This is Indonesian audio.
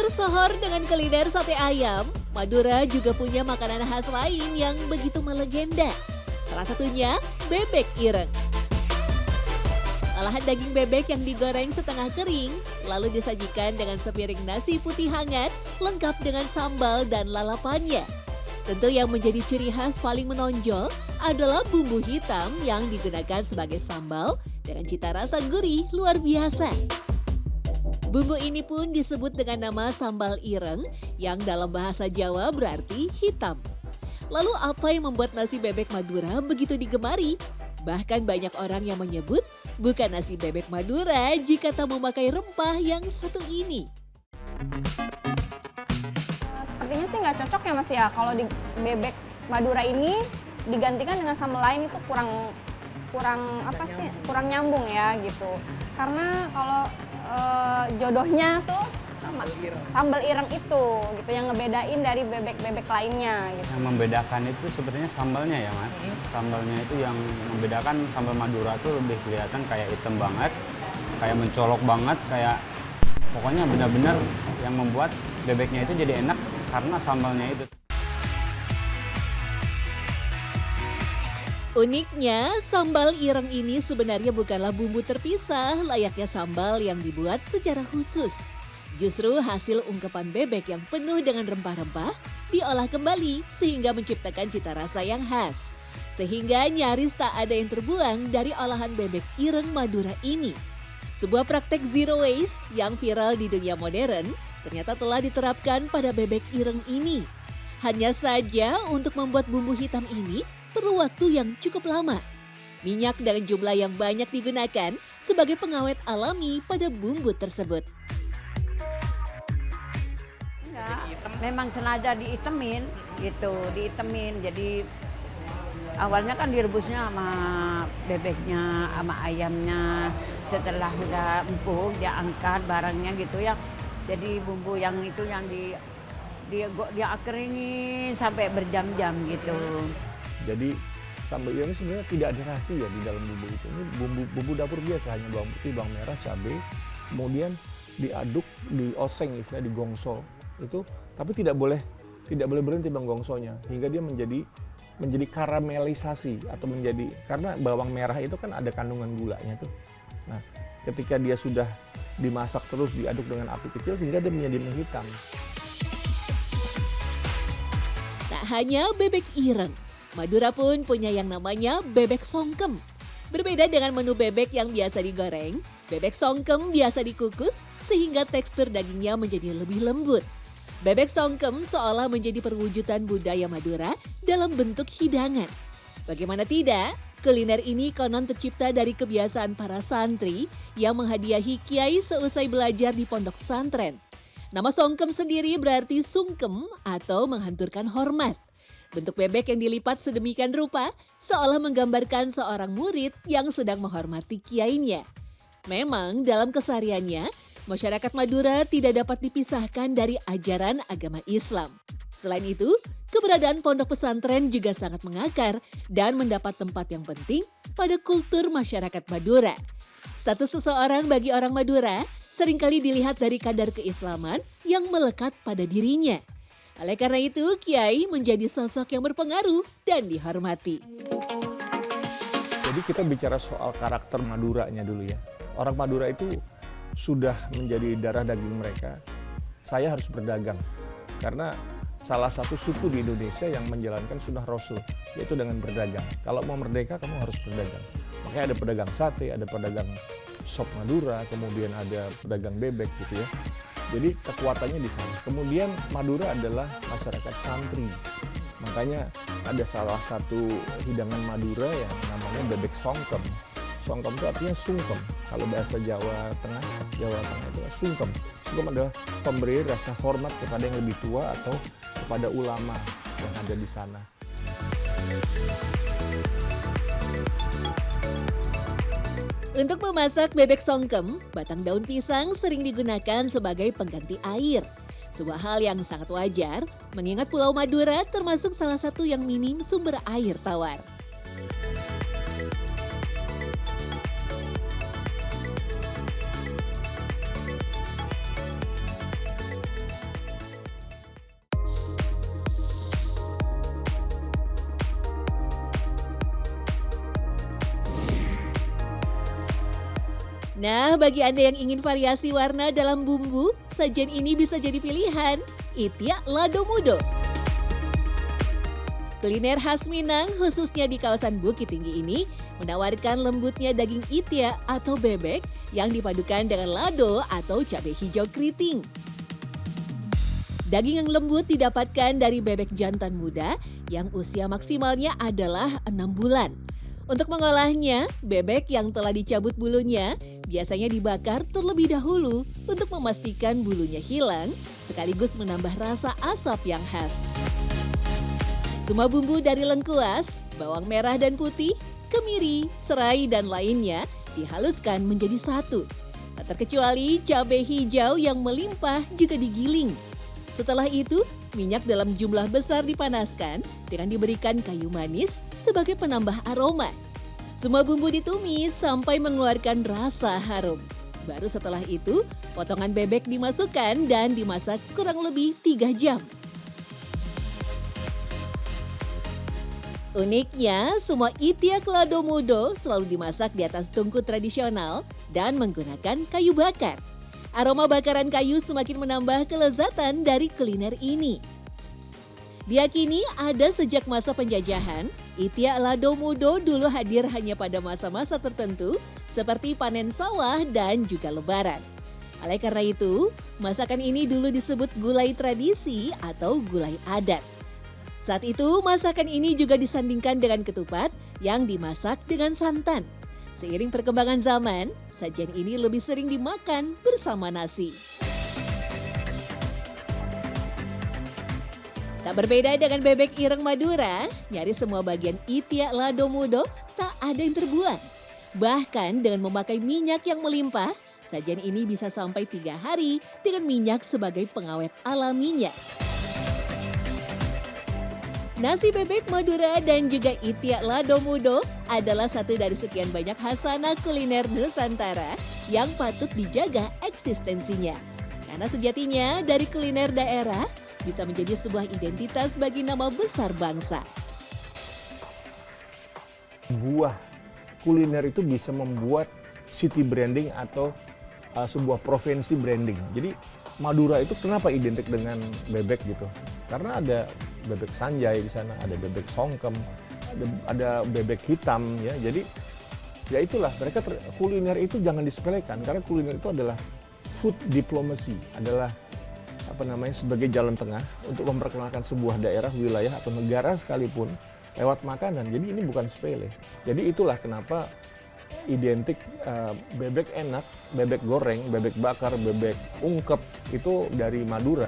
Tersohor dengan kuliner sate ayam, Madura juga punya makanan khas lain yang begitu melegenda. Salah satunya bebek ireng. Olahan daging bebek yang digoreng setengah kering, lalu disajikan dengan sepiring nasi putih hangat, lengkap dengan sambal dan lalapannya. Tentu yang menjadi ciri khas paling menonjol adalah bumbu hitam yang digunakan sebagai sambal dengan cita rasa gurih luar biasa. Bumbu ini pun disebut dengan nama sambal ireng yang dalam bahasa Jawa berarti hitam. Lalu apa yang membuat nasi bebek Madura begitu digemari? Bahkan banyak orang yang menyebut bukan nasi bebek Madura jika tak memakai rempah yang satu ini. Sepertinya sih nggak cocok ya Mas ya, kalau di bebek Madura ini digantikan dengan sambal lain itu kurang nyambung ya gitu. Karena kalau jodohnya tuh sama sambal ireng itu gitu yang ngebedain dari bebek-bebek lainnya gitu. Yang membedakan itu sebenarnya sambalnya ya Mas. Sambalnya itu yang membedakan sambal Madura tuh lebih kelihatan kayak hitam banget, kayak mencolok banget, kayak pokoknya benar-benar yang membuat bebeknya itu jadi enak karena sambalnya itu. Uniknya, sambal ireng ini sebenarnya bukanlah bumbu terpisah layaknya sambal yang dibuat secara khusus. Justru hasil ungkepan bebek yang penuh dengan rempah-rempah diolah kembali sehingga menciptakan cita rasa yang khas. Sehingga nyaris tak ada yang terbuang dari olahan bebek ireng Madura ini. Sebuah praktek zero waste yang viral di dunia modern ternyata telah diterapkan pada bebek ireng ini. Hanya saja untuk membuat bumbu hitam ini perlu waktu yang cukup lama. Minyak dengan jumlah yang banyak digunakan sebagai pengawet alami pada bumbu tersebut. Enggak, memang sengaja diitemin gitu, diitemin. Jadi awalnya kan direbusnya sama bebeknya, sama ayamnya. Setelah udah empuk, dia angkat barangnya gitu ya. Jadi bumbu yang itu yang dia keringin sampai berjam-jam gitu. Jadi sambal ireng sebenarnya tidak ada rahasia di dalam bumbu itu. Ini bumbu dapur biasa, hanya bawang putih, bawang merah, cabai, kemudian diaduk, dioseng istilahnya, digongso itu. Tapi tidak boleh berhenti menggongsonya hingga dia menjadi karamelisasi atau menjadi, karena bawang merah itu kan ada kandungan gulanya tuh. Nah, ketika dia sudah dimasak terus diaduk dengan api kecil hingga dia menjadi menghitam. Tak hanya bebek ireng, Madura pun punya yang namanya bebek songkem. Berbeda dengan menu bebek yang biasa digoreng, bebek songkem biasa dikukus sehingga tekstur dagingnya menjadi lebih lembut. Bebek songkem seolah menjadi perwujudan budaya Madura dalam bentuk hidangan. Bagaimana tidak, kuliner ini konon tercipta dari kebiasaan para santri yang menghadiahi kiai seusai belajar di pondok pesantren. Nama songkem sendiri berarti sungkem atau menghanturkan hormat. Bentuk bebek yang dilipat sedemikian rupa seolah menggambarkan seorang murid yang sedang menghormati kiainya. Memang dalam kesehariannya, masyarakat Madura tidak dapat dipisahkan dari ajaran agama Islam. Selain itu, keberadaan pondok pesantren juga sangat mengakar dan mendapat tempat yang penting pada kultur masyarakat Madura. Status seseorang bagi orang Madura seringkali dilihat dari kadar keislaman yang melekat pada dirinya. Oleh karena itu, kiai menjadi sosok yang berpengaruh dan dihormati. Jadi kita bicara soal karakter Maduranya dulu ya. Orang Madura itu sudah menjadi darah daging mereka. Saya harus berdagang karena salah satu suku di Indonesia yang menjalankan sunnah Rasul, yaitu dengan berdagang. Kalau mau merdeka, kamu harus berdagang. Makanya ada pedagang sate, ada pedagang sop Madura, kemudian ada pedagang bebek gitu ya. Jadi kekuatannya di sana. Kemudian Madura adalah masyarakat santri. Makanya ada salah satu hidangan Madura yang namanya bebek songkem. Songkem itu artinya sungkem. Kalau bahasa Jawa Tengah itu sungkem. Sungkem adalah pemberi rasa hormat kepada yang lebih tua atau kepada ulama yang ada di sana. Untuk memasak bebek songkem, batang daun pisang sering digunakan sebagai pengganti air. Sebuah hal yang sangat wajar, mengingat Pulau Madura termasuk salah satu yang minim sumber air tawar. Nah, bagi Anda yang ingin variasi warna dalam bumbu, sajian ini bisa jadi pilihan. Itia Lado Mudo. Kuliner khas Minang, khususnya di kawasan Bukit Tinggi ini, menawarkan lembutnya daging itia atau bebek yang dipadukan dengan lado atau cabai hijau keriting. Daging yang lembut didapatkan dari bebek jantan muda yang usia maksimalnya adalah 6 bulan. Untuk mengolahnya, bebek yang telah dicabut bulunya biasanya dibakar terlebih dahulu untuk memastikan bulunya hilang, sekaligus menambah rasa asap yang khas. Semua bumbu dari lengkuas, bawang merah dan putih, kemiri, serai, dan lainnya dihaluskan menjadi satu. Tak terkecuali cabai hijau yang melimpah juga digiling. Setelah itu, minyak dalam jumlah besar dipanaskan dengan diberikan kayu manis sebagai penambah aroma. Semua bumbu ditumis sampai mengeluarkan rasa harum. Baru setelah itu, potongan bebek dimasukkan dan dimasak kurang lebih 3 jam. Uniknya, semua itiak lado mudo selalu dimasak di atas tungku tradisional dan menggunakan kayu bakar. Aroma bakaran kayu semakin menambah kelezatan dari kuliner ini. Diyakini ada sejak masa penjajahan, itiak lado mudo dulu hadir hanya pada masa-masa tertentu seperti panen sawah dan juga lebaran. Oleh karena itu, masakan ini dulu disebut gulai tradisi atau gulai adat. Saat itu, masakan ini juga disandingkan dengan ketupat yang dimasak dengan santan. Seiring perkembangan zaman, sajian ini lebih sering dimakan bersama nasi. Tak berbeda dengan bebek ireng Madura, nyaris semua bagian itiak lado mudo tak ada yang terbuang. Bahkan dengan memakai minyak yang melimpah, sajian ini bisa sampai 3 hari dengan minyak sebagai pengawet alaminya. Nasi bebek Madura dan juga itiak lado mudo adalah satu dari sekian banyak khasana kuliner Nusantara yang patut dijaga eksistensinya. Karena sejatinya dari kuliner daerah bisa menjadi sebuah identitas bagi nama besar bangsa. Buah kuliner itu bisa membuat city branding atau sebuah provinsi branding. Jadi Madura itu kenapa identik dengan bebek gitu? Karena ada bebek sanjay di sana, ada bebek songkem, ada bebek hitam ya. Jadi ya itulah mereka kuliner itu jangan disepelekan karena kuliner itu adalah food diplomacy, adalah sebagai jalan tengah untuk memperkenalkan sebuah daerah, wilayah atau negara sekalipun lewat makanan. Jadi ini bukan sepele. Jadi itulah kenapa identik bebek enak, bebek goreng, bebek bakar, bebek ungkep itu dari Madura.